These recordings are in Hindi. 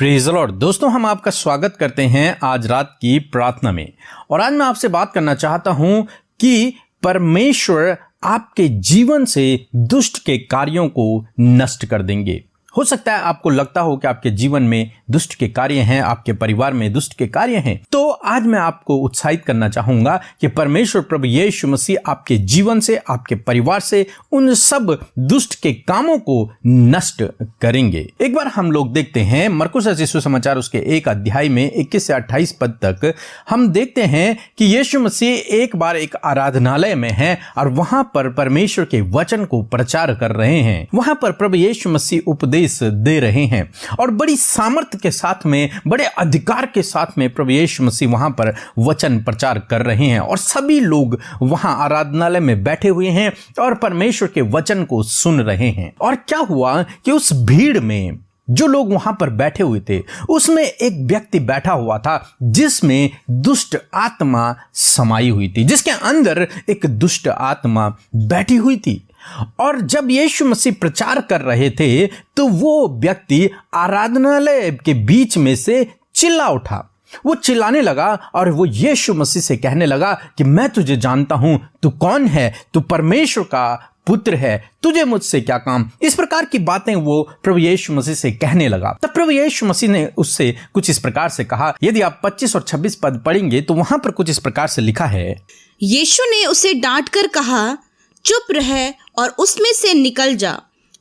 Praise the Lord. दोस्तों, हम आपका स्वागत करते हैं आज रात की प्रार्थना में। और आज मैं आपसे बात करना चाहता हूं कि परमेश्वर आपके जीवन से दुष्ट के कार्यों को नष्ट कर देंगे। हो सकता है आपको लगता हो कि आपके जीवन में दुष्ट के कार्य हैं, आपके परिवार में दुष्ट के कार्य हैं। तो आज मैं आपको उत्साहित करना चाहूंगा कि परमेश्वर प्रभु यीशु मसीह आपके जीवन से, आपके परिवार से उन सब दुष्ट के कामों को नष्ट करेंगे। एक बार हम लोग देखते हैं मरकुस रचित सुसमाचार उसके 1 अध्याय में 21 से 28 पद तक हम देखते हैं कि यीशु मसीह एक बार एक आराधनालय में है और वहां पर परमेश्वर के वचन को प्रचार कर रहे हैं। वहां पर प्रभु यीशु मसीह उपदेश दे रहे हैं और बड़ी सामर्थ्य के साथ में, बड़े अधिकार के साथ में प्रभु यीशु मसीह वहां पर वचन प्रचार कर रहे हैं और सभी लोग वहां आराधनालय में बैठे हुए हैं और परमेश्वर के वचन को सुन रहे हैं। और क्या हुआ कि उस भीड़ में जो लोग वहां पर बैठे हुए थे उसमें एक व्यक्ति बैठा हुआ था जिसमें दुष्ट आत्मा समाई हुई थी, जिसके अंदर एक दुष्ट आत्मा बैठी हुई थी। और जब यीशु मसीह प्रचार कर रहे थे तो वो व्यक्ति आराधनालय के बीच में से चिल्ला उठा। वो चिल्लाने लगा और वो यीशु मसीह से कहने लगा कि मैं तुझे जानता हूं, तू कौन है, तू परमेश्वर का पुत्र है, तुझे मुझसे क्या काम। इस प्रकार की बातें वो प्रभु यीशु मसीह से कहने लगा। तब प्रभु यीशु मसीह ने उससे कुछ इस प्रकार से कहा। यदि आप 25 और 26 पद पढ़ेंगे तो वहां पर कुछ इस प्रकार से लिखा है, यीशु ने उसे डांट कर कहा, चुप रह और उसमें से निकल जा।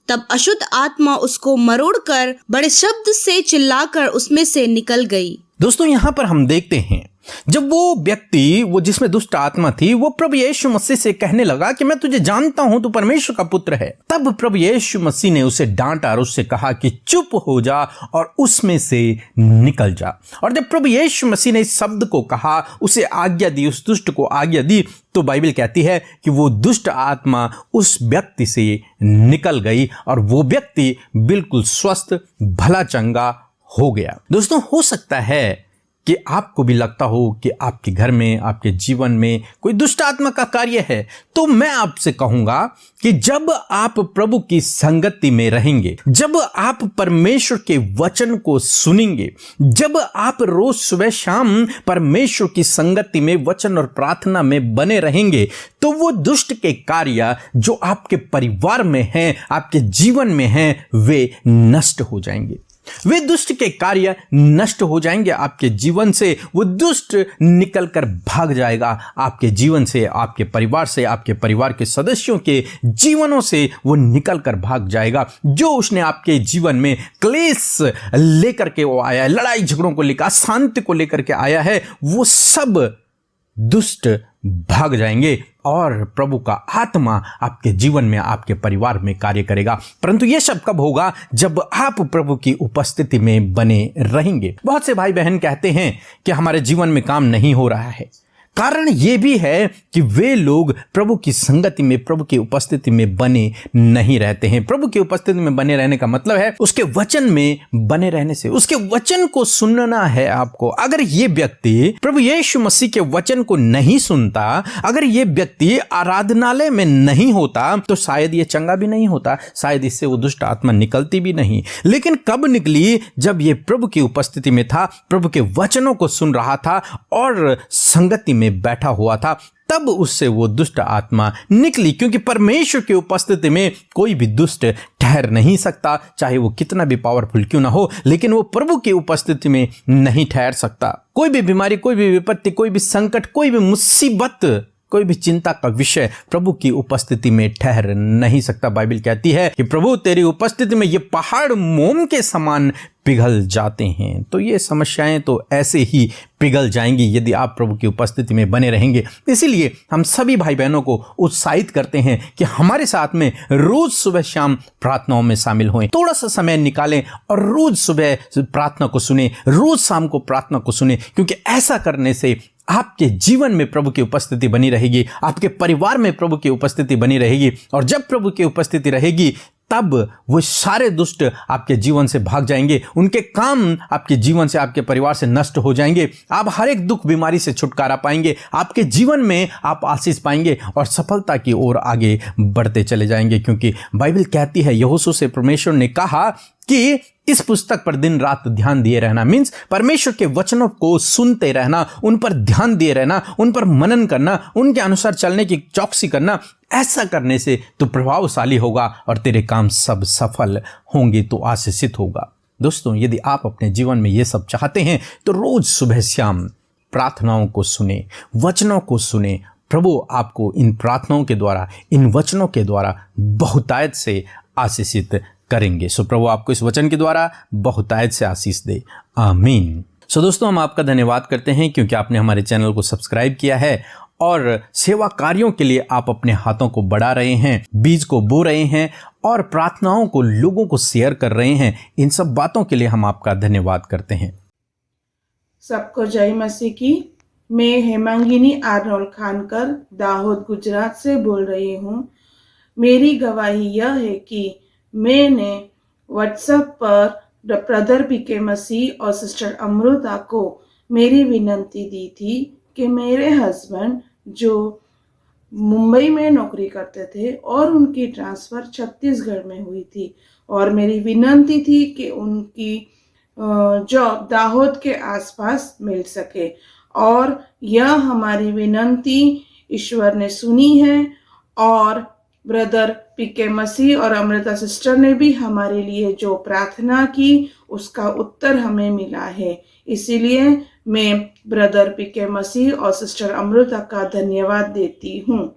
तब अशुद्ध आत्मा उसको मरोड़कर बड़े शब्द से चिल्लाकर उसमें से निकल गई। दोस्तों, यहां पर हम देखते हैं जब वो व्यक्ति, वो जिसमें दुष्ट आत्मा थी, वो प्रभु यीशु मसीह से कहने लगा कि मैं तुझे जानता हूं, तू परमेश्वर का पुत्र है। तब प्रभु यीशु मसीह ने उसे डांटा और उससे कहा कि चुप हो जा और उसमें से निकल जा। और जब प्रभु यीशु मसीह ने इस शब्द को कहा, उसे आज्ञा दी, उस दुष्ट को आज्ञा दी, तो बाइबल कहती है कि वो दुष्ट आत्मा उस व्यक्ति से निकल गई और वो व्यक्ति बिल्कुल स्वस्थ, भला चंगा हो गया। दोस्तों, हो सकता है कि आपको भी लगता हो कि आपके घर में, आपके जीवन में कोई दुष्ट आत्मा का कार्य है। तो मैं आपसे कहूंगा कि जब आप प्रभु की संगति में रहेंगे, जब आप परमेश्वर के वचन को सुनेंगे, जब आप रोज सुबह शाम परमेश्वर की संगति में, वचन और प्रार्थना में बने रहेंगे, तो वो दुष्ट के कार्य जो आपके परिवार में हैं, आपके जीवन में हैं, वे नष्ट हो जाएंगे। वे दुष्ट के कार्य नष्ट हो जाएंगे आपके जीवन से। वो दुष्ट निकलकर भाग जाएगा आपके जीवन से, आपके परिवार से, आपके परिवार के सदस्यों के जीवनों से वो निकलकर भाग जाएगा। जो उसने आपके जीवन में क्लेश लेकर के वो आया है, लड़ाई झगड़ों को लेकर, अशांति को लेकर के आया है, वो सब दुष्ट भाग जाएंगे और प्रभु का आत्मा आपके जीवन में, आपके परिवार में कार्य करेगा। परंतु यह सब कब होगा? जब आप प्रभु की उपस्थिति में बने रहेंगे। बहुत से भाई बहन कहते हैं कि हमारे जीवन में काम नहीं हो रहा है। कारण यह भी है कि वे लोग प्रभु की संगति में, प्रभु की उपस्थिति में बने नहीं रहते हैं। प्रभु की उपस्थिति में बने रहने का मतलब है उसके वचन में बने रहने से, उसके वचन को सुनना है आपको। अगर ये व्यक्ति प्रभु यीशु मसीह के वचन को नहीं सुनता, अगर ये व्यक्ति आराधनालय में नहीं होता, तो शायद ये चंगा भी नहीं होता, शायद इससे वो दुष्ट आत्मा निकलती भी नहीं। लेकिन कब निकली? जब ये प्रभु की उपस्थिति में था, प्रभु के वचनों को सुन रहा था और संगति में बैठा हुआ था, तब उससे वो दुष्ट आत्मा निकली। क्योंकि परमेश्वर की उपस्थिति में कोई भी दुष्ट ठहर नहीं सकता, चाहे वो कितना भी पावरफुल क्यों ना हो, लेकिन वो प्रभु की उपस्थिति में नहीं ठहर सकता। कोई भी बीमारी, कोई भी विपत्ति, कोई भी संकट, कोई भी मुसीबत, कोई भी चिंता का विषय प्रभु की उपस्थिति में ठहर नहीं सकता। बाइबल कहती है कि प्रभु तेरी उपस्थिति में ये पहाड़ मोम के समान पिघल जाते हैं। तो ये समस्याएं तो ऐसे ही पिघल जाएंगी यदि आप प्रभु की उपस्थिति में बने रहेंगे। इसीलिए हम सभी भाई बहनों को उत्साहित करते हैं कि हमारे साथ में रोज सुबह शाम प्रार्थनाओं में शामिल हों। थोड़ा सा समय निकालें और रोज सुबह प्रार्थना को सुने, रोज शाम को प्रार्थना को सुने, क्योंकि ऐसा करने से आपके जीवन में प्रभु की उपस्थिति बनी रहेगी, आपके परिवार में प्रभु की उपस्थिति बनी रहेगी। और जब प्रभु की उपस्थिति रहेगी तब वो सारे दुष्ट आपके जीवन से भाग जाएंगे, उनके काम आपके जीवन से, आपके परिवार से नष्ट हो जाएंगे। आप हर एक दुख बीमारी से छुटकारा पाएंगे, आपके जीवन में आप आशीष पाएंगे और सफलता की ओर आगे बढ़ते चले जाएंगे। क्योंकि बाइबल कहती है, यहोशू से परमेश्वर ने कहा कि इस पुस्तक पर दिन रात ध्यान दिए रहना, मीन्स परमेश्वर के वचनों को सुनते रहना, उन पर ध्यान दिए रहना, उन पर मनन करना, उनके अनुसार चलने की चौकसी करना। ऐसा करने से तू प्रभावशाली होगा और तेरे काम सब सफल होंगे, तो आशीषित होगा। दोस्तों, यदि आप अपने जीवन में ये सब चाहते हैं तो रोज सुबह शाम प्रार्थनाओं को सुने, वचनों को सुने। प्रभु आपको इन प्रार्थनाओं के द्वारा, इन वचनों के द्वारा बहुतायत से आशीषित करेंगे। सो प्रभु आपको इस वचन के द्वारा बहुतायत से आशीष दे, आमीन। सो दोस्तों, हम आपका धन्यवाद करते हैं क्योंकि आपने हमारे चैनल को सब्सक्राइब किया है और सेवा कार्यों के लिए आप अपने हाथों को बढ़ा रहे हैं, बीज को बो रहे हैं और प्रार्थनाओं को लोगों को शेयर कर रहे हैं। इन सब बातों के लिए हम आपका धन्यवाद करते हैं। सबको जय मसीह की। मैं हेमांगिनी आर्नोल्ड खानकर दाहोद गुजरात से बोल रही हूँ। मेरी गवाही यह है कि मैंने व्हाट्सएप पर ब्रदर पीके मसीह और सिस्टर अमृता को मेरी विनंती दी थी कि मेरे हस्बैंड जो मुंबई में नौकरी करते थे और उनकी ट्रांसफ़र छत्तीसगढ़ में हुई थी, और मेरी विनंती थी कि उनकी जॉब दाहोद के आसपास मिल सके, और यह हमारी विनंती ईश्वर ने सुनी है। और ब्रदर पीके मसीह और अमृता सिस्टर ने भी हमारे लिए जो प्रार्थना की उसका उत्तर हमें मिला है। इसीलिए मैं ब्रदर पीके मसीह और सिस्टर अमृता का धन्यवाद देती हूँ।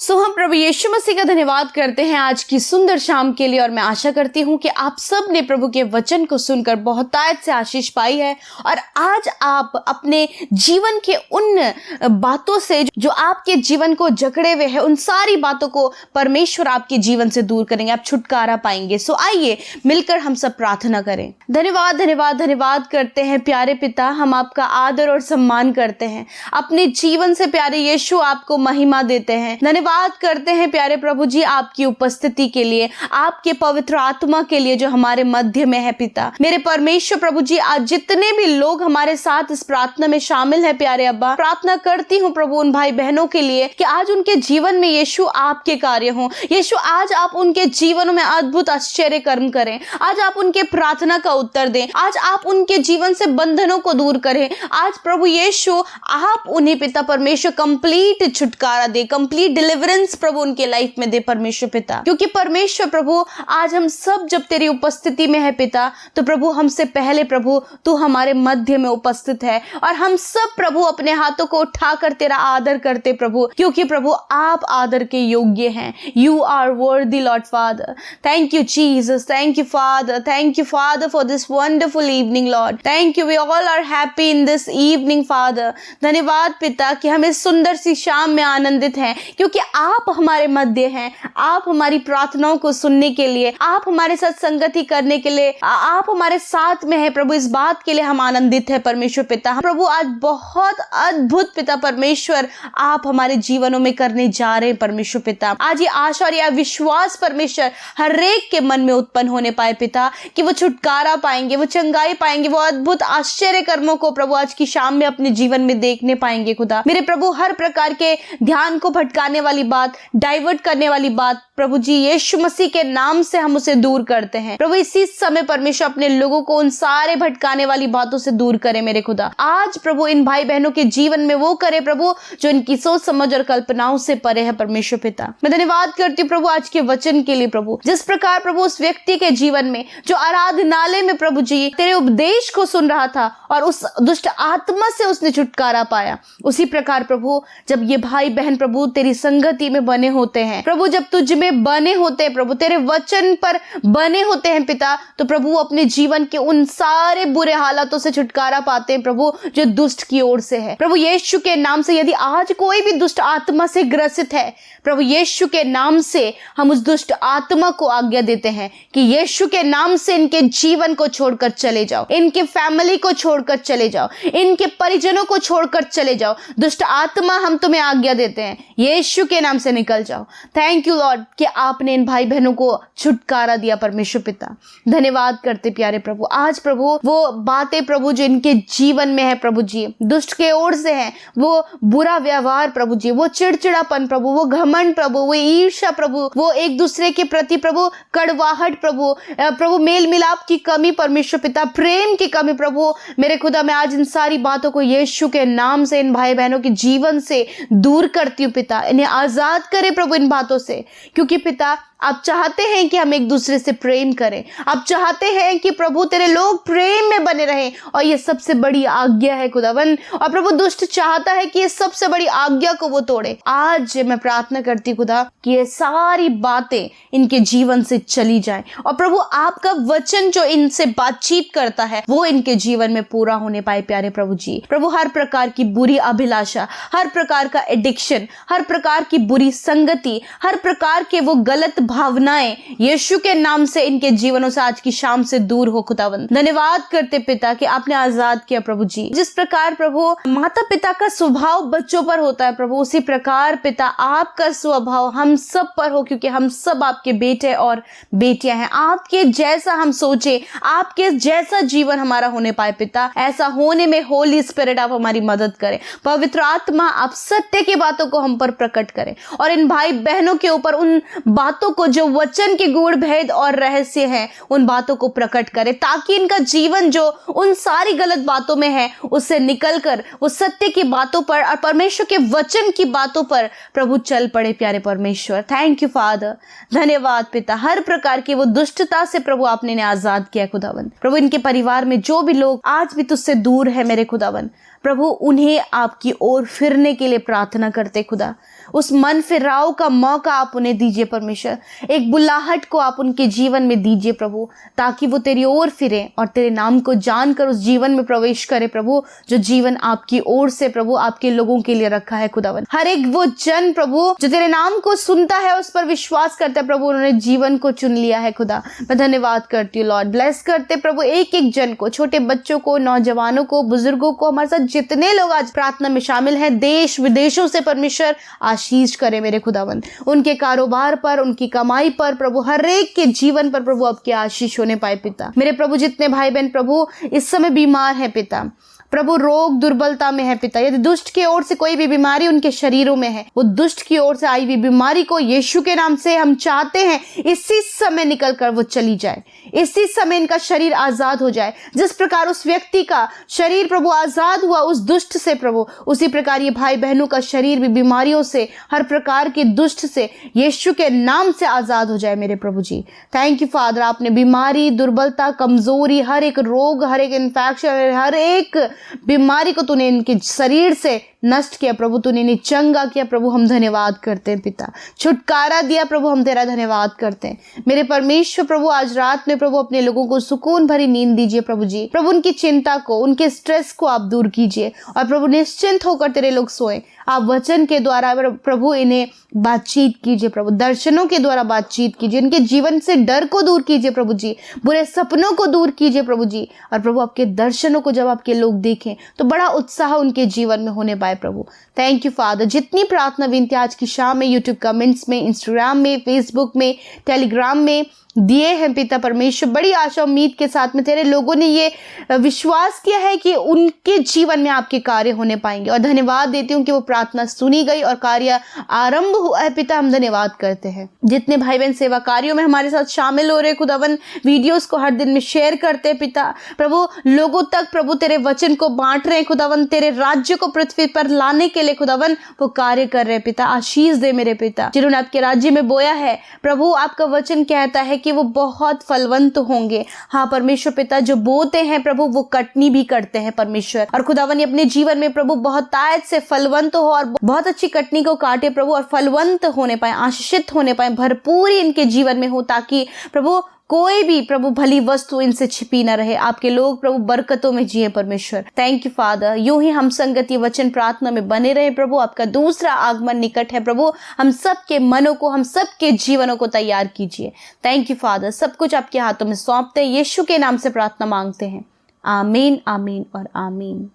सो हम प्रभु यीशु मसीह का धन्यवाद करते हैं आज की सुंदर शाम के लिए, और मैं आशा करती हूँ कि आप सब ने प्रभु के वचन को सुनकर बहुतायत से आशीष पाई है, और आज आप अपने जीवन के उन बातों से जो आपके जीवन को जकड़े हुए हैं, उन सारी बातों को परमेश्वर आपके जीवन से दूर करेंगे, आप छुटकारा पाएंगे। सो आइए मिलकर हम सब प्रार्थना करें। धन्यवाद धन्यवाद धन्यवाद करते हैं प्यारे पिता, हम आपका आदर और सम्मान करते हैं। अपने जीवन से प्यारे यीशु आपको महिमा देते हैं। धन्यवाद करते हैं प्यारे प्रभु जी आपकी उपस्थिति के लिए, आपके पवित्र आत्मा के लिए जो हमारे मध्य में है पिता। मेरे परमेश्वर प्रभु जी, आज जितने भी लोग हमारे साथ इस प्रार्थना में शामिल है प्यारे अब्बा, प्रार्थना करती हूँ प्रभु उन भाई बहनों के लिए कि आज उनके जीवन में यीशु आपके कार्य हों। यीशु आज आप उनके जीवनों में अद्भुत आश्चर्य कर्म करें। आज आप उनके प्रार्थना का उत्तर दें। आज आप उनके जीवन से बंधनों को दूर करें। आज प्रभु यीशु आप उन्हें पिता परमेश्वर कंप्लीट छुटकारा दे, कंप्लीट डिलीवरेंस प्रभु उनके लाइफ में दे परमेश्वर पिता। क्योंकि परमेश्वर प्रभु आज हम सब जब तेरी उपस्थिति में है पिता, तो प्रभु हमसे पहले प्रभु तू हमारे मध्य में उपस्थित है, और हम सब प्रभु अपने हाथों को उठाकर तेरा आदर करते प्रभु, क्योंकि प्रभु आप आदर के योग्य हैं। You are worthy Lord Father. Thank you Jesus, thank you Father, thank you Father for this wonderful evening Lord. Thank you, we all are happy in this evening Father. धन्यवाद पिता कि हम इस सुंदर सी शाम में आनंदित हैं, क्योंकि आप हमारे मध्य हैं। आप हमारी प्रार्थनाओं को सुनने के लिए, आप हमारे साथ संगति करने के लिए, आप हमारे साथ में है प्रभु। इस बात के लिए हम आनंदित है परमेश्वर पिता। प्रभु आज बहुत अद्भुत पिता परमेश्वर आप हमारे जीवनों में करने जा रहे हैं परमेश्वर पिता। आज ये आशा और यह विश्वास परमेश्वर हर एक के मन में उत्पन्न होने पाए पिता, कि वो छुटकारा पाएंगे, वो चंगाई पाएंगे, वो अद्भुत आश्चर्य कर्मों को प्रभु आज की शाम में अपने जीवन में देखने पाएंगे खुदा। मेरे प्रभु हर प्रकार के ध्यान को भटकाने वाली बात, डाइवर्ट करने वाली बात प्रभु जी यीशु मसीह के नाम से हम उसे दूर करते हैं प्रभु। इसी समय परमेश्वर अपने लोगों को उन सारे भटकाने वाली बातों से दूर करे मेरे खुदा। आज प्रभु इन भाई बहनों के जीवन में वो करे प्रभु जो इनकी सोच समझ और कल्पनाओं से परे है परमेश्वर पिता। मैं धन्यवाद करती हूँ प्रभु आज के वचन के लिए प्रभु। जिस प्रकार प्रभु उस व्यक्ति के जीवन में जो आराधनालय में प्रभु जी तेरे उपदेश को सुन रहा था और उस दुष्ट आत्मा से उसने छुटकारा पाया, उसी प्रकार प्रभु जब ये भाई बहन प्रभु तेरी संगति में बने होते हैं प्रभु, जब तुझ में बने होते हैं प्रभु, तेरे वचन पर बने होते हैं पिता, तो प्रभु अपने जीवन के उन सारे बुरे हालातों से छुटकारा पाते हैं प्रभु जो दुष्ट की ओर से है प्रभु यीशु के नाम से। यदि आज कोई भी दुष्ट आत्मा से ग्रसित है प्रभु यीशु के नाम से हम उस दुष्ट आत्मा को आज्ञा देते हैं कि यीशु के नाम से इनके जीवन को छोड़कर चले जाओ, इनके फैमिली को छोड़कर चले जाओ, इनके परिजनों को छोड़कर चले जाओ। दुष्ट आत्मा हम तुम्हें आज्ञा देते हैं यीशु के नाम से निकल जाओ। थैंक यू लॉर्ड, कि आपने इन भाई बहनों को छुटकारा दिया परमेश्वर पिता। धन्यवाद करते प्यारे प्रभु। आज प्रभु वो बातें प्रभु जो इनके जीवन में है प्रभु जी, दुष्ट के ओर से है, वो बुरा व्यवहार प्रभु जी, वो चिड़चिड़ापन प्रभु, वो घमंड प्रभु, वो ईर्ष्या प्रभु, वो एक दूसरे के प्रति प्रभु कड़वाहट प्रभु मेल मिलाप की कमी परमेश्वर पिता, प्रेम की कमी प्रभु मेरे खुदा, मैं आज इन सारी बातों को यीशु के नाम से इन भाई बहनों के जीवन से दूर करती हूँ पिता। इन्हें आजाद करे प्रभु इन बातों से, क्योंकि पिता आप चाहते हैं कि हम एक दूसरे से प्रेम करें। आप चाहते हैं कि प्रभु तेरे लोग प्रेम में बने रहें, और ये सबसे बड़ी आज्ञा है खुदावन। और प्रभु दुष्ट चाहता है कि ये सबसे बड़ी आज्ञा को वो तोड़े। आज मैं प्रार्थना करती खुदा कि ये सारी बातें इनके जीवन से चली जाएं, और प्रभु आपका वचन जो इनसे बातचीत करता है वो इनके जीवन में पूरा होने पाए प्यारे प्रभु जी। प्रभु हर प्रकार की बुरी अभिलाषा, हर प्रकार का एडिक्शन, हर प्रकार की बुरी संगति, हर प्रकार के वो गलत भावनाएं यीशु के नाम से इनके जीवनों से आज की शाम से दूर हो खुदावन। धन्यवाद करते पिता कि आपने आजाद किया प्रभु जी। जिस प्रकार प्रभु माता पिता का स्वभाव बच्चों पर होता है प्रभु, उसी प्रकार पिता आपका स्वभाव हम सब पर हो, क्योंकि हम सब आपके बेटे और बेटियां हैं। आपके जैसा हम सोचे, आपके जैसा जीवन हमारा होने पाए पिता, ऐसा होने में होली स्पिरिट आप हमारी मदद करें। पवित्र आत्मा आप सत्य की बातों को हम पर प्रकट करें, और इन भाई बहनों के ऊपर उन बातों को जो वचन के गूढ़ भेद और रहस्य हैं उन बातों को प्रकट करे, ताकि इनका जीवन जो उन सारी गलत बातों में है उससे निकलकर वो सत्य की बातों पर और परमेश्वर के वचन की बातों पर प्रभु चल पड़े प्यारे परमेश्वर। थैंक यू फादर, धन्यवाद पिता। हर प्रकार की वो दुष्टता से प्रभु आपने इन्हें आजाद किया खुदावन। प्रभु इनके परिवार में जो भी लोग आज भी तुझसे दूर है मेरे खुदावन, प्रभु उन्हें आपकी ओर फिरने के लिए प्रार्थना करते खुदा। उस मन फिराव का मौका आप उन्हें दीजिए परमेश्वर, एक बुलाहट को आप उनके जीवन में दीजिए प्रभु, ताकि वो तेरी ओर फिरे और तेरे नाम को जानकर उस जीवन में प्रवेश करे प्रभु, जो जीवन आपकी ओर से प्रभु आपके लोगों के लिए रखा है खुदावन। हर एक वो जन प्रभु जो तेरे नाम को सुनता है, उस पर विश्वास करता है प्रभु, उन्होंने जीवन को चुन लिया है खुदा। मैं धन्यवाद करती हूँ लॉर्ड। ब्लेस करते प्रभु एक एक जन को, छोटे बच्चों को, नौजवानों को, बुजुर्गों को, हमारे साथ जितने लोग आज प्रार्थना में शामिल हैं देश विदेशों से, परमेश्वर आशीष करे मेरे खुदावन। उनके कारोबार पर, उनकी कमाई पर प्रभु, हर एक के जीवन पर प्रभु आपकी आशीष होने पाए पिता। मेरे प्रभु जितने भाई बहन प्रभु इस समय बीमार हैं पिता, प्रभु रोग दुर्बलता में है पिता, यदि दुष्ट की ओर से कोई भी बीमारी उनके शरीरों में है, वो दुष्ट की ओर से आई हुई बीमारी को यीशु के नाम से हम चाहते हैं इसी समय निकल कर वो चली जाए, इसी समय इनका शरीर आजाद हो जाए। जिस प्रकार उस व्यक्ति का शरीर प्रभु आजाद हुआ उस दुष्ट से प्रभु, उसी प्रकार ये भाई बहनों का शरीर भी बीमारियों से, हर प्रकार के दुष्ट से यीशु के नाम से आजाद हो जाए मेरे प्रभु जी। थैंक यू फादर, आपने बीमारी, दुर्बलता, कमजोरी, हर एक रोग, हर एक इन्फेक्शन, हर एक बीमारी को तूने इनके शरीर से नष्ट किया प्रभु, तूने इन्हें चंगा किया प्रभु। हम धन्यवाद करते हैं पिता, छुटकारा दिया प्रभु, हम तेरा धन्यवाद करते हैं मेरे परमेश्वर। प्रभु आज रात में प्रभु अपने लोगों को सुकून भरी नींद दीजिए प्रभु जी। प्रभु उनकी चिंता को, उनके स्ट्रेस को आप दूर कीजिए, और प्रभु निश्चिंत होकर तेरे लोग सोए। आप वचन के द्वारा प्रभु इन्हें बातचीत कीजिए प्रभु, दर्शनों के द्वारा बातचीत कीजिए, इनके जीवन से डर को दूर कीजिए प्रभु जी, बुरे सपनों को दूर कीजिए प्रभु जी। और प्रभु आपके दर्शनों को जब आपके लोग देखें तो बड़ा उत्साह उनके जीवन में होने पाए प्रभु। Thank you father. जितनी प्रार्थना विनती आज की शाम में यूट्यूब कमेंट्स में, इंस्टाग्राम में, फेसबुक में, टेलीग्राम में दिए हैं पिता परमेश्वर, बड़ी आशा उम्मीद के साथ में तेरे लोगों ने ये विश्वास किया है कि उनके जीवन में आपके कार्य होने पाएंगे, और धन्यवाद देती हूँ कि वो प्रार्थना सुनी गई और कार्य आरंभ हुआ है पिता। हम धन्यवाद करते हैं। जितने भाई बहन सेवा कार्यों में हमारे साथ शामिल हो रहे खुदावन, वीडियोस को हर दिन में शेयर करते हैं पिता प्रभु, लोगों तक प्रभु तेरे वचन को बांट रहे हैं खुदावन, तेरे राज्य को पृथ्वी पर लाने के लिए खुदावन वो कार्य कर रहे हैं पिता। आशीष दे मेरे पिता जिन्होंने आपके राज्य में बोया है प्रभु, आपका वचन कहता है कि वो बहुत फलवंत होंगे। हाँ परमेश्वर पिता, जो बोते हैं प्रभु वो कटनी भी करते हैं परमेश्वर, और खुदावन अपने जीवन में प्रभु बहुत तायत से फलवंत हो और बहुत अच्छी कटनी को काटे प्रभु, और फलवंत होने पाए, आशीषित होने पाए, भरपूरी इनके जीवन में हो, ताकि प्रभु कोई भी प्रभु भली वस्तु इनसे छिपी न रहे। आपके लोग प्रभु बरकतों में जिए परमेश्वर। Thank you father. यूं ही हम संगति वचन प्रार्थना में बने रहे प्रभु, आपका दूसरा आगमन निकट है प्रभु, हम सबके मनों को, हम सबके जीवनों को तैयार कीजिए। Thank you father. सब कुछ आपके हाथों में सौंपते हैं, यीशु के नाम से प्रार्थना मांगते हैं, आमीन, आमीन और आमीन।